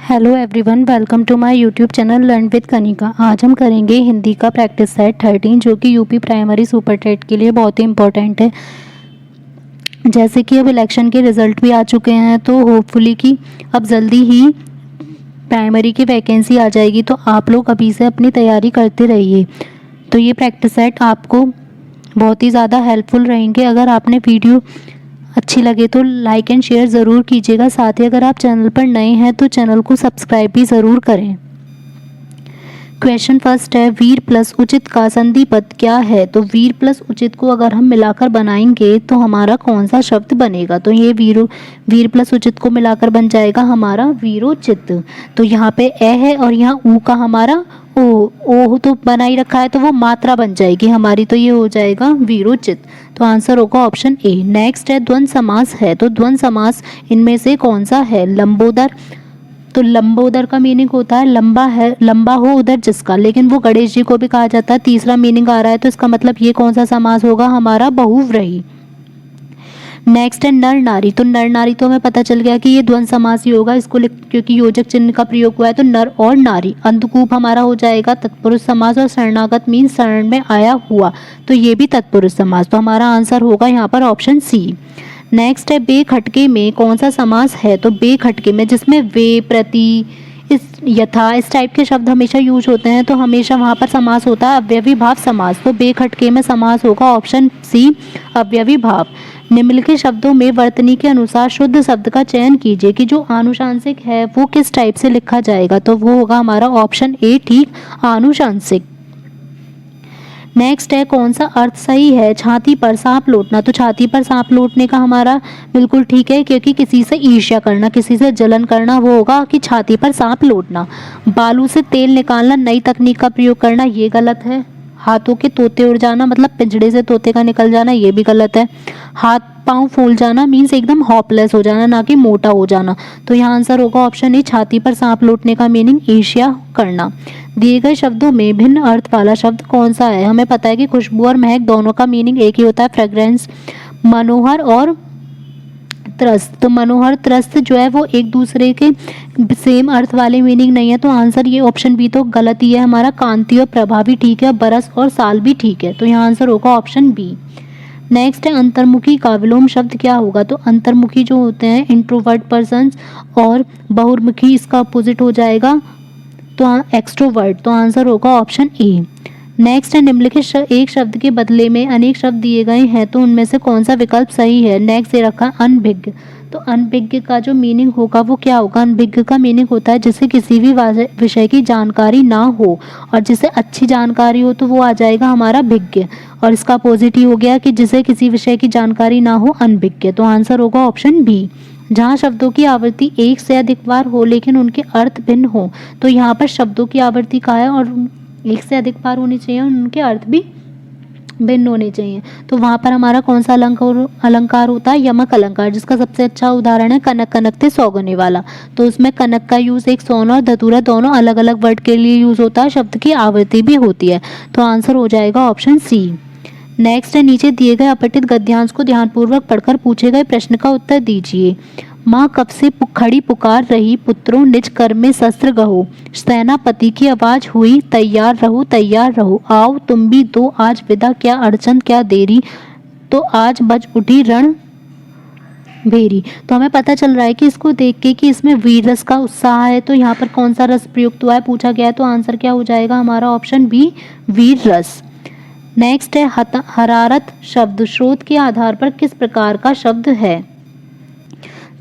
Hello everyone, welcome to my YouTube channel learn with Kanika. आज हम करेंगे हिंदी का प्रैक्टिस सेट 13 जो कि यूपी प्राइमरी सुपर टेट के लिए बहुत ही इम्पोर्टेंट है। जैसे कि अब इलेक्शन के रिज़ल्ट भी आ चुके हैं, तो होपफुली कि अब जल्दी ही प्राइमरी की वैकेंसी आ जाएगी, तो आप लोग अभी से अपनी तैयारी करते रहिए। तो ये प्रैक्टिस सेट आपको बहुत ही ज़्यादा हेल्पफुल रहेंगे। अगर आपने वीडियो अच्छी लगे तो लाइक एंड शेयर ज़रूर कीजिएगा। साथ ही अगर आप चैनल पर नए हैं तो चैनल को सब्सक्राइब भी ज़रूर करें। क्वेश्चन फर्स्ट है, वीर प्लस उचित का संधि पद क्या है? तो वीर प्लस उचित को अगर हम मिलाकर बनाएंगे तो हमारा कौन सा शब्द बनेगा? तो ये वीर प्लस उचित को मिलाकर बन जाएगा हमारा वीरोचित। तो यहाँ पे ए है और यहाँ ऊ का हमारा ओ तो बना ही रखा है, तो वो मात्रा बन जाएगी हमारी, तो ये हो जाएगा वीरोचित। तो आंसर होगा ऑप्शन ए। नेक्स्ट है, द्वंद्व समास है, तो द्वंद्व समास इनमें से कौन सा है? लंबोदर। तो लंबोदर का मीनिंग होता है लंबा हो उधर जिसका, लेकिन वो गणेश जी को भी कहा जाता है। तीसरा मीनिंग आ रहा है, तो इसका मतलब ये कौन सा समास होगा? हमारा बहुव्रीहि। नेक्स्ट है नर नारी। तो नर नारी तो हमें पता चल गया कि ये द्वंद्व समास ही होगा, इसको क्योंकि योजक चिन्ह का प्रयोग हुआ है, तो नर और नारी। अंधकूप हमारा हो जाएगा तत्पुरुष समास, और शरणागत मीन शरण में आया हुआ, तो ये भी तत्पुरुष समास। तो हमारा आंसर होगा यहाँ पर ऑप्शन सी। नेक्स्ट है, बेखटके में कौन सा समास है? तो बेखटके में जिसमें वे, प्रति, इस, यथा इस टाइप के शब्द हमेशा यूज होते हैं, तो हमेशा वहाँ पर समास होता है अव्ययी भाव समास। तो बेखटके में समास होगा ऑप्शन सी, अव्ययी भाव। निम्नलिखित शब्दों में वर्तनी के अनुसार शुद्ध शब्द का चयन कीजिए कि जो आनुशांसिक है वो किस टाइप से लिखा जाएगा? तो वो होगा हमारा ऑप्शन ए, ठीक, आनुशांसिक। नेक्स्ट है, कौन सा अर्थ सही है? छाती पर सांप लौटना। तो छाती पर सांप लौटने का हमारा बिल्कुल ठीक है, क्योंकि किसी से ईर्ष्या करना, किसी से जलन करना, वो होगा कि छाती पर सांप लौटना। बालू से तेल निकालना, नई तकनीक का प्रयोग करना, ये गलत है। हाथों के तोते उड़ जाना, मतलब पिंजड़े से तोते का निकल जाना, ये भी गलत है। हाथ पांव फूल जाना मीन्स एकदम हॉपलेस हो जाना, ना कि मोटा हो जाना। तो यहाँ आंसर होगा ऑप्शन ए, छाती पर सांप लौटने का मीनिंग ईर्ष्या करना। दिए गए शब्दों में भिन्न अर्थ वाला शब्द कौन सा है? हमें पता है कि खुशबू और महक दोनों का मीनिंग एक ही होता है, फ्रेग्रेंस। मनोहर और त्रस्त, तो मनोहर त्रस्त जो है वो एक दूसरे के सेम अर्थ वाले मीनिंग नहीं है, तो आंसर ये ऑप्शन बी तो गलत ही है हमारा। कांति और प्रभा भी ठीक है, बरस और साल भी ठीक है, तो यहाँ आंसर होगा ऑप्शन बी। नेक्स्ट है, अंतर्मुखी का विलोम शब्द क्या होगा? तो अंतर्मुखी जो होते हैं इंट्रोवर्ट पर्सन्स, और बहुर्मुखी इसका अपोजिट हो जाएगा तो एक्सट्रोवर्ट, तो आंसर होगा ऑप्शन ए। नेक्स्ट है, निम्नलिखित एक शब्द के बदले में अनेक शब्द दिए गए हैं, तो उनमें से कौन सा विकल्प सही है? नेक्स्ट ये रखा अनभिज्ञ। तो अनभिज्ञ का जो मीनिंग होगा वो क्या होगा? अनभिज्ञ का मीनिंग होता है जिसे किसी भी विषय की जानकारी ना हो, और जिसे अच्छी जानकारी हो तो वो आ जाएगा हमारा भिज्ञ, और इसका अपोजिट ही हो गया कि जिसे किसी विषय की जानकारी ना हो, अनभिज्ञ। तो आंसर होगा ऑप्शन बी। जहाँ शब्दों की आवृत्ति एक से अधिक बार हो लेकिन उनके अर्थ भिन्न हो, तो यहाँ पर शब्दों की आवृत्ति का है और एक से अधिक बार होनी चाहिए, उनके अर्थ भी भिन्न होने चाहिए। तो वहाँ पर हमारा कौन सा अलंकार होता है? यमक अलंकार, जिसका सबसे अच्छा उदाहरण है कनक कनकते सौगने वाला। तो उसमें कनक का यूज एक सोन और धतूरा दोनों अलग अलग वर्ड के लिए यूज होता है, शब्द की आवृत्ति भी होती है, तो आंसर हो जाएगा ऑप्शन सी। नेक्स्ट है, नीचे दिए गए अपठित गद्यांश को ध्यानपूर्वक पढ़कर पूछे गए प्रश्न का उत्तर दीजिए। माँ कब से खड़ी पुकार रही, पुत्रों निज कर में शस्त्र गहो। सेनापति की आवाज हुई, तैयार रहो, आओ तुम भी दो आज विदा, क्या अड़चन क्या देरी, तो आज बज उठी रण भेरी। तो हमें पता चल रहा है कि इसको देख के कि इसमें वीर रस का उत्साह है, तो यहाँ पर कौन सा रस प्रयुक्त हुआ है पूछा गया है, तो आंसर क्या हो जाएगा हमारा ऑप्शन बी, वीर रस। नेक्स्ट है, हरारत शब्द स्रोत के आधार पर किस प्रकार का शब्द है?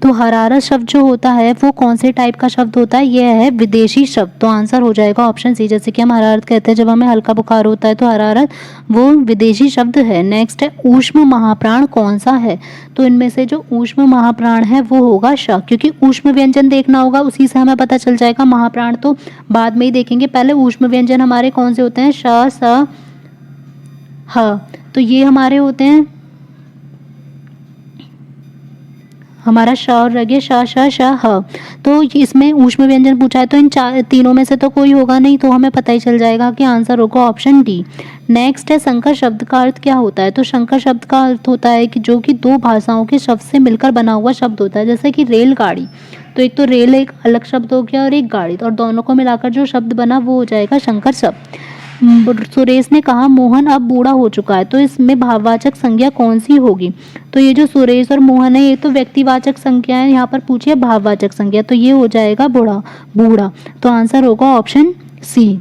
तो हरारत शब्द जो होता है वो कौन से टाइप का शब्द होता है? यह है विदेशी शब्द, तो आंसर हो जाएगा ऑप्शन सी। जैसे कि हम हरारत कहते हैं जब हमें हल्का बुखार होता है, तो हरारत वो विदेशी शब्द है। नेक्स्ट है, ऊष्म महाप्राण कौन सा है? तो इनमें से जो ऊष्म महाप्राण है वो होगा श, क्योंकि ऊष्म व्यंजन देखना होगा, उसी से हमें पता चल जाएगा। महाप्राण तो बाद में ही देखेंगे, पहले ऊष्म व्यंजन हमारे कौन से होते हैं? श, स, ह। तो ये हमारे होते हैं हमारा श और रगे श श श ह। तो इसमें ऊष्म व्यंजन पूछा है, तो इन तीनों में से तो कोई होगा नहीं, तो हमें पता ही चल जाएगा कि आंसर होगा ऑप्शन डी। नेक्स्ट है, संकर शब्द का अर्थ क्या होता है? तो संकर शब्द का अर्थ होता है कि जो कि दो भाषाओं के शब्द से मिलकर बना हुआ शब्द होता है, जैसे कि रेलगाड़ी। तो एक तो रेल एक अलग शब्द हो गया और एक गाड़ी, और दोनों को मिलाकर जो शब्द बना वो हो जाएगा शंकर शब्द। सुरेश ने कहा मोहन अब बूढ़ा हो चुका है, तो इसमें भाववाचक संज्ञा कौन सी होगी? तो ये जो सुरेश और मोहन है ये तो व्यक्तिवाचक संज्ञा है, यहाँ पर पूछिए भाववाचक संज्ञा, तो ये हो जाएगा बूढ़ा बूढ़ा। तो आंसर होगा ऑप्शन सी।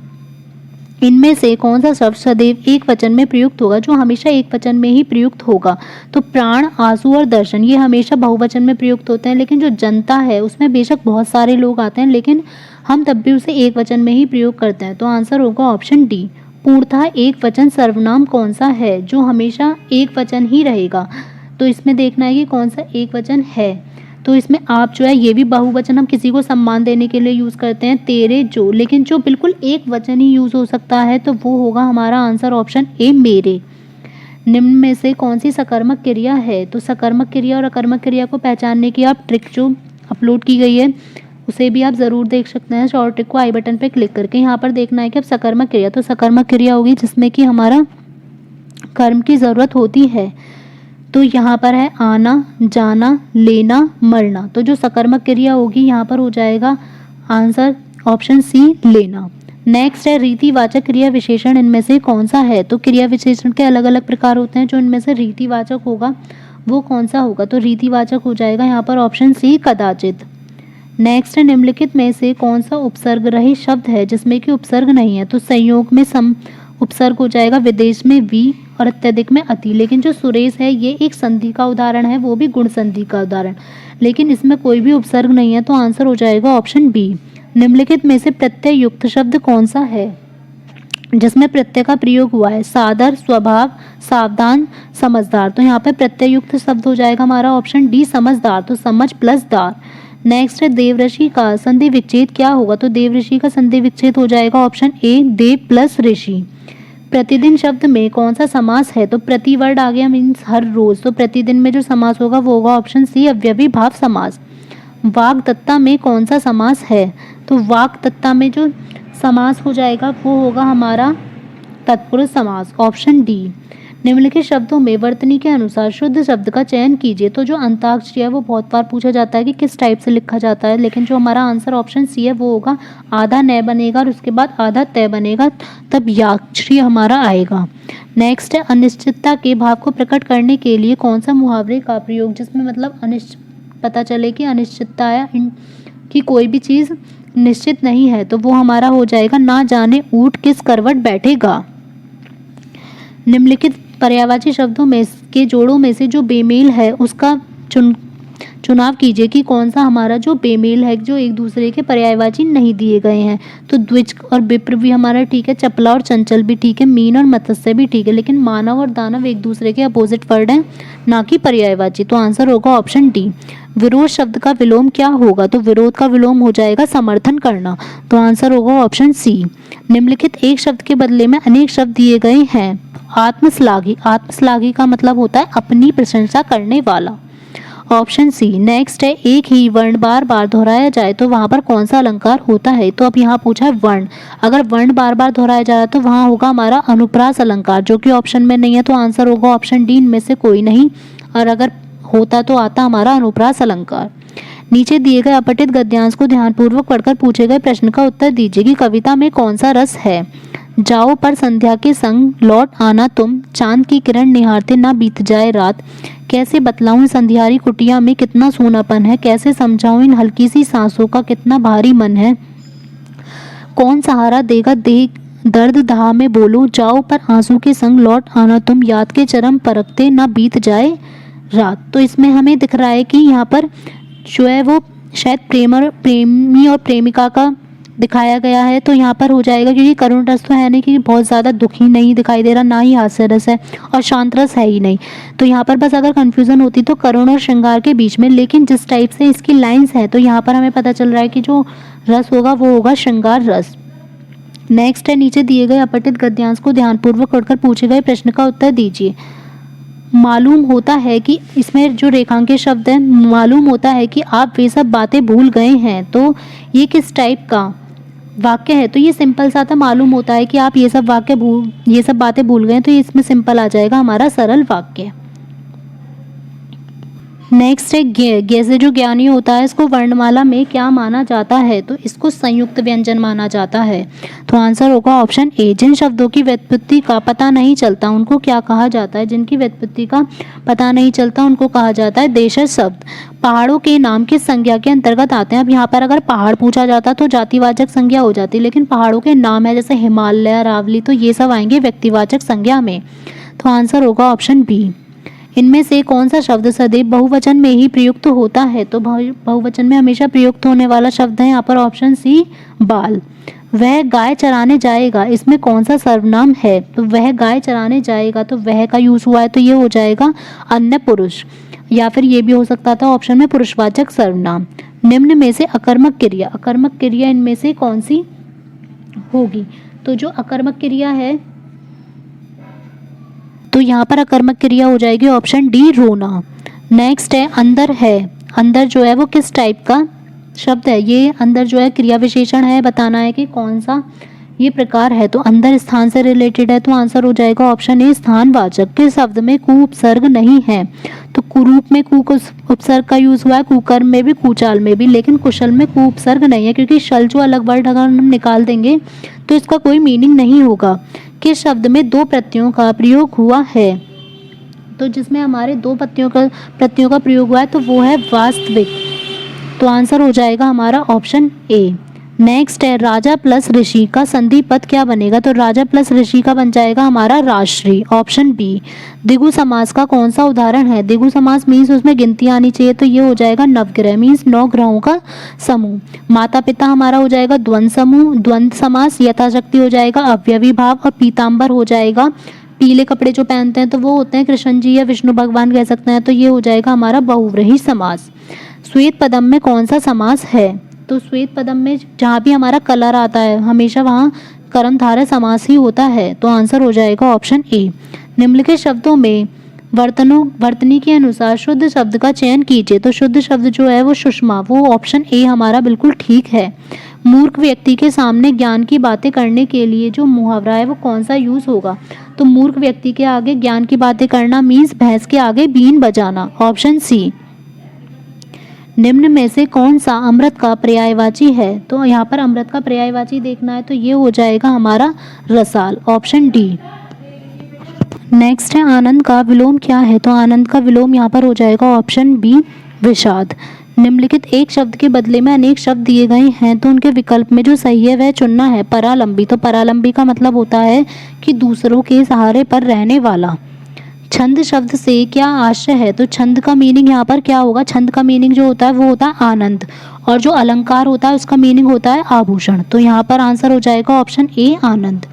इनमें से कौन सा शब्द सदैव एक वचन में प्रयुक्त होगा? जो हमेशा एक वचन में ही प्रयुक्त होगा। तो प्राण, आंसू और दर्शन ये हमेशा बहुवचन में प्रयुक्त होते हैं, लेकिन जो जनता है उसमें बेशक बहुत सारे लोग आते हैं, लेकिन हम तब भी उसे एक वचन में ही प्रयोग करते हैं। तो आंसर होगा ऑप्शन डी। पूर्णतः एक वचन सर्वनाम कौन सा है जो हमेशा एक वचन ही रहेगा? तो इसमें देखना है कि कौन सा एक वचन है। तो इसमें आप जो है ये भी बहुवचन हम किसी को सम्मान देने के लिए यूज़ करते हैं, तेरे, जो, लेकिन जो बिल्कुल एक वचन ही यूज़ हो सकता है तो वो होगा हमारा आंसर ऑप्शन ए, मेरे। निम्न में से कौन सी सकर्मक क्रिया है? तो सकर्मक क्रिया और अकर्मक क्रिया को पहचानने की आप ट्रिक जो अपलोड की गई है उसे भी आप ज़रूर देख सकते हैं शॉर्ट ट्रिक को आई बटन पर क्लिक करके। यहाँ पर देखना है कि अब सकर्मक क्रिया, तो सकर्मक क्रिया होगी जिसमें कि हमारा कर्म की ज़रूरत होती है। तो यहाँ पर है आना, जाना, लेना, मरना। तो जो सकर्मक क्रिया होगी यहाँ पर हो जाएगा आंसर ऑप्शन सी, लेना। नेक्स्ट है रीतिवाचक क्रिया विशेषण इनमें से कौन सा है? तो क्रिया विशेषण के अलग अलग प्रकार होते हैं, जो इनमें से रीतिवाचक होगा वो कौन सा होगा? तो रीतिवाचक हो जाएगा यहाँ पर ऑप्शन सी, कदाचित। नेक्स्ट है निम्नलिखित में से कौन सा उपसर्ग रहित शब्द है जिसमें कि उपसर्ग नहीं है? तो संयोग में सम उपसर्ग हो जाएगा, विदेश में वी और अत्यधिक में अति। लेकिन जो सुरेश है ये एक संधि का उदाहरण है, वो भी गुण संधि का उदाहरण, लेकिन इसमें कोई भी उपसर्ग नहीं है, तो आंसर हो जाएगा ऑप्शन बी। निम्नलिखित में से प्रत्यय युक्त शब्द कौन सा है जिसमें प्रत्यय का प्रयोग हुआ है? सादर, स्वभाव, सावधान, समझदार। तो यहाँ पे प्रत्यय युक्त शब्द हो जाएगा हमारा ऑप्शन डी, समझदार। तो समझ प्लस दार। नेक्स्ट है देवऋषि का संधि विच्छेद क्या होगा? तो देवऋषि का संधि विच्छेद हो जाएगा ऑप्शन ए, देव प्लस ऋषि। प्रतिदिन शब्द में कौन सा समास है? तो प्रति वर्ड आ गया, मीन्स हर रोज, तो प्रतिदिन में जो समास होगा वो होगा ऑप्शन सी, अव्ययी भाव समास। वाग्दत्ता में कौन सा समास है? तो वाग्दत्ता में जो समास हो जाएगा वो होगा हमारा तत्पुरुष समास, ऑप्शन डी। निम्नलिखित शब्दों में वर्तनी के अनुसार शुद्ध शब्द का चयन कीजिए। तो जो अंताक्षरी है वो बहुत बार पूछा जाता है कि किस टाइप से लिखा जाता है, लेकिन जो हमारा आंसर ऑप्शन सी है वो होगा आधा नय बनेगा और उसके बाद आधा तय बनेगा, तब याक्षरी हमारा आएगा। नेक्स्ट है अनिश्चितता के भाव को प्रकट करने के लिए कौन सा मुहावरे का प्रयोग, जिसमें मतलब पता चले कि अनिश्चितता है कि कोई भी चीज़ निश्चित नहीं है, तो वो हमारा हो जाएगा ना जाने ऊंट किस करवट बैठेगा। निम्नलिखित पर्यायवाची शब्दों में के जोड़ों में से जो बेमेल है उसका चुनाव कीजिए कि कौन सा हमारा जो बेमेल है, जो एक दूसरे के पर्यायवाची नहीं दिए गए हैं। तो द्विज और विप्र भी हमारा ठीक है, चपला और चंचल भी ठीक है, मीन और मत्स्य भी ठीक है, लेकिन मानव और दानव एक दूसरे के अपोजिट वर्ड हैं, ना कि पर्यायवाची। तो आंसर होगा ऑप्शन डी। विरोध शब्द का विलोम क्या होगा? तो विरोध का विलोम हो जाएगा समर्थन करना, तो आंसर होगा ऑप्शन सी। निम्नलिखित एक शब्द के बदले में अनेक शब्द दिए गए हैं। आत्मश्लाघी, आत्मश्लाघी का मतलब होता है अपनी प्रशंसा करने वाला, ऑप्शन सी। नेक्स्ट है एक ही वर्ण बार बार दोहराया जाए तो वहाँ पर कौन सा अलंकार होता है? तो अब यहाँ पूछा है वर्ण, अगर वर्ण बार बार दोहराया जा रहा है तो वहाँ होगा हमारा अनुप्रास अलंकार, जो कि ऑप्शन में नहीं है, तो आंसर होगा ऑप्शन डी, इनमें से कोई नहीं, और अगर होता तो आता हमारा अनुप्रास अलंकार। नीचे दिए गए अपठित गद्यांश को ध्यानपूर्वक पढ़कर पूछे गए प्रश्न का उत्तर दीजिए कि कविता में कौन सा रस है? जाओ पर संध्या के संग लौट आना तुम, चांद की किरण निहारते ना बीत जाए रात, कैसे बतलाऊं संध्यारी कुटिया में कितना सोनापन है, कैसे समझाऊं इन हल्की सी सांसों का कितना भारी मन है, कौन सहारा देगा देह दर्द दहा में बोलो, जाओ पर आंसू के संग लौट आना तुम, याद के चरम परखते ना बीत जाए रात। तो इसमें हमें दिख रहा है कि यहाँ पर जो है वो शायद प्रेमी और प्रेमिका का दिखाया गया है, तो यहाँ पर हो जाएगा, क्योंकि करुण रस तो है नहीं, कि बहुत ज़्यादा दुखी नहीं दिखाई दे रहा, ना ही हास्य रस है और शांत रस है ही नहीं, तो यहाँ पर बस अगर कन्फ्यूज़न होती तो करुण और श्रृंगार के बीच में, लेकिन जिस टाइप से इसकी लाइंस है तो यहाँ पर हमें पता चल रहा है कि जो रस होगा वो होगा श्रृंगार रस। नेक्स्ट है नीचे दिए गए अपठित गद्यांश को ध्यानपूर्वक पढ़कर पूछे गए प्रश्न का उत्तर दीजिए। मालूम होता है कि इसमें जो रेखांकित शब्द है, मालूम होता है कि आप वे सब बातें भूल गए हैं, तो ये किस टाइप का वाक्य है? तो ये सिंपल सा था, मालूम होता है कि आप ये सब बातें भूल गए हैं, तो ये इसमें सिंपल आ जाएगा हमारा सरल वाक्य। नेक्स्ट है गे से जो ज्ञानी होता है इसको वर्णमाला में क्या माना जाता है, तो इसको संयुक्त व्यंजन माना जाता है। तो आंसर होगा ऑप्शन ए। जिन शब्दों की व्युत्पत्ति का पता नहीं चलता उनको क्या कहा जाता है, जिनकी व्युत्पत्ति का पता नहीं चलता उनको कहा जाता है देशज शब्द। पहाड़ों के नाम किस संज्ञा के अंतर्गत आते हैं। अब यहाँ पर अगर पहाड़ पूछा जाता तो जातिवाचक संज्ञा हो जाती, लेकिन पहाड़ों के नाम है जैसे हिमालय, अरावली, तो ये सब आएंगे व्यक्तिवाचक संज्ञा में। तो आंसर होगा ऑप्शन बी। इनमें से कौन सा शब्द सदैव बहुवचन में ही प्रयुक्त होता है, तो बहुवचन में हमेशा प्रयुक्त होने वाला शब्द है यहाँ पर ऑप्शन सी बाल। वह गाय चराने जाएगा, इसमें कौन सा सर्वनाम है, तो वह गाय चराने जाएगा, तो वह का यूज हुआ है तो ये हो जाएगा अन्य पुरुष, या फिर ये भी हो सकता था ऑप्शन में पुरुषवाचक सर्वनाम। निम्न में से अकर्मक क्रिया इनमें से कौन सी होगी, तो जो अकर्मक क्रिया है तो यहाँ पर अकर्मक क्रिया हो जाएगी ऑप्शन डी रोना। नेक्स्ट है अंदर है। अंदर जो है वो किस टाइप का शब्द है, ये अंदर जो है क्रिया विशेषण है, बताना है कि कौन सा ये प्रकार है। तो अंदर स्थान से रिलेटेड है, तो आंसर हो जाएगा ऑप्शन ए स्थानवाचक। किस शब्द में कु उपसर्ग नहीं है, तो कुरूप में कु उपसर्ग का यूज हुआ है, कुकर्म में भी, कुचाल में भी, लेकिन कुशल में कु उपसर्ग नहीं है, क्योंकि शल जो अलग वर्ड अगर हम निकाल देंगे तो इसका कोई मीनिंग नहीं होगा। किस शब्द में दो प्रत्ययों का प्रयोग हुआ है, तो जिसमें हमारे दो प्रत्ययों का प्रयोग हुआ है तो वो है वास्तविक। तो आंसर हो जाएगा हमारा ऑप्शन ए। नेक्स्ट है राजा प्लस ऋषि का संधि पद क्या बनेगा, तो राजा प्लस ऋषि का बन जाएगा हमारा राष्ट्री, ऑप्शन बी। द्विगु समास का कौन सा उदाहरण है, द्विगु समास मीन्स उसमें गिनती आनी चाहिए, तो ये हो जाएगा नवग्रह मीन्स 9 ग्रहों का समूह। माता पिता हमारा हो जाएगा द्वंद्व समूह, द्वंद्व समास यथाशक्ति हो जाएगा अवयवी भाव, और पीताम्बर हो जाएगा पीले कपड़े जो पहनते हैं तो वो होते हैं कृष्ण जी या विष्णु भगवान कह सकते हैं, तो ये हो जाएगा हमारा बहुव्रीहि समास। श्वेत पदम में कौन सा समास है, तो श्वेत पदम में जहाँ भी हमारा कलर आता है हमेशा वहाँ कर्मधारय समास ही होता है, तो आंसर हो जाएगा ऑप्शन ए। निम्नलिखित शब्दों में वर्तनी के अनुसार शुद्ध शब्द का चयन कीजिए, तो शुद्ध शब्द जो है वो सुषमा, वो ऑप्शन ए हमारा बिल्कुल ठीक है। मूर्ख व्यक्ति के सामने ज्ञान की बातें करने के लिए जो मुहावरा है वो कौन सा यूज होगा, तो मूर्ख व्यक्ति के आगे ज्ञान की बातें करना मीन्स भैंस के आगे बीन बजाना, ऑप्शन सी। निम्न में से कौन सा अमृत का पर्यायवाची है, तो यहाँ पर अमृत का पर्यायवाची देखना है तो ये हो जाएगा हमारा रसाल, ऑप्शन डी। नेक्स्ट है आनंद का विलोम क्या है, तो आनंद का विलोम यहाँ पर हो जाएगा ऑप्शन बी विषाद। निम्नलिखित एक शब्द के बदले में अनेक शब्द दिए गए हैं, तो उनके विकल्प में जो सही है वह चुनना है। परालंबी, तो परालंबी का मतलब होता है कि दूसरों के सहारे पर रहने वाला। छंद शब्द से क्या आशय है, तो छंद का मीनिंग यहाँ पर क्या होगा, छंद का मीनिंग जो होता है वो होता है आनंद, और जो अलंकार होता है उसका मीनिंग होता है आभूषण, तो यहाँ पर आंसर हो जाएगा ऑप्शन ए आनंद।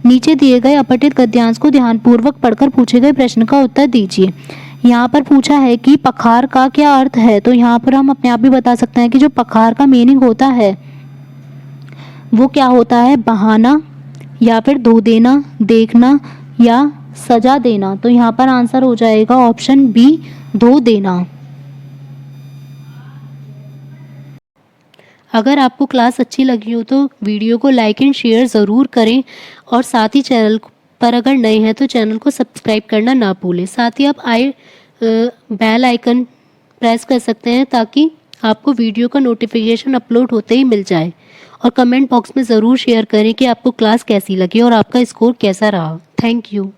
नीचे दिए गए अपठित गद्यांश को ध्यानपूर्वक पढ़कर पूछे गए प्रश्न का उत्तर दीजिए। यहाँ पर पूछा है कि पखार का क्या अर्थ है, तो यहाँ पर हम अपने आप भी बता सकते हैं कि जो पखार का मीनिंग होता है वो क्या होता है, बहाना या फिर धो देना, देखना या सजा देना, तो यहाँ पर आंसर हो जाएगा ऑप्शन बी धो देना। अगर आपको क्लास अच्छी लगी हो तो वीडियो को लाइक एंड शेयर ज़रूर करें, और साथ ही चैनल पर अगर नए हैं तो चैनल को सब्सक्राइब करना ना भूलें। साथ ही आप बेल आइकन प्रेस कर सकते हैं ताकि आपको वीडियो का नोटिफिकेशन अपलोड होते ही मिल जाए, और कमेंट बॉक्स में ज़रूर शेयर करें कि आपको क्लास कैसी लगी और आपका स्कोर कैसा रहा। Thank you.